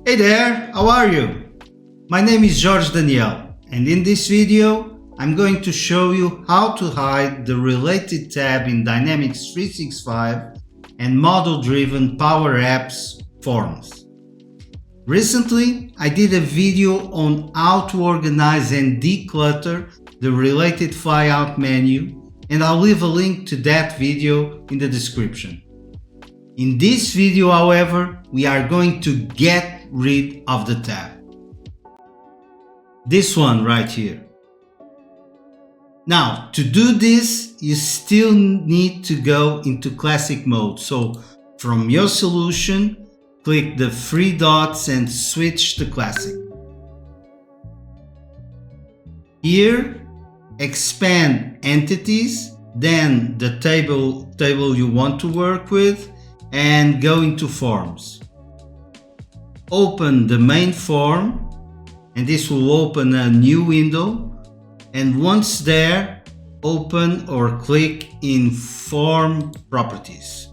Hey there, how are you? My name is Jorge Daniel, and in this video I'm going to show you how to hide the related tab in Dynamics 365 and model-driven Power Apps forms. Recently, I did a video on how to organize and declutter the related flyout menu, and I'll leave a link to that video in the description. In this video, however, we are going to get rid of the tab. This one right here. Now, to do this, you still need to go into classic mode. So from your solution, click the three dots and switch to classic. Here, expand entities, then the table you want to work with, and go into forms. Open the main form, and this will open a new window. And once there, open or click in Form Properties.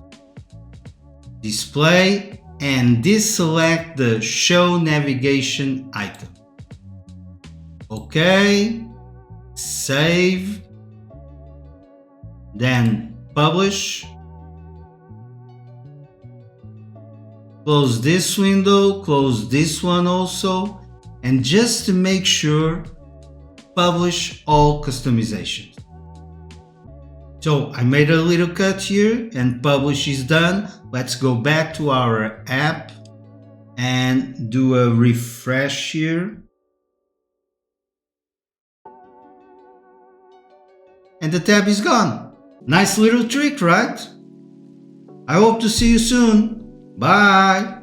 Display and deselect the Show Navigation item. OK, save, then Publish. Close this window, close this one also, and just to make sure, publish all customizations. So I made a little cut here and publish is done. Let's go back to our app and do a refresh here. And the tab is gone. Nice little trick, right? I hope to see you soon. Bye!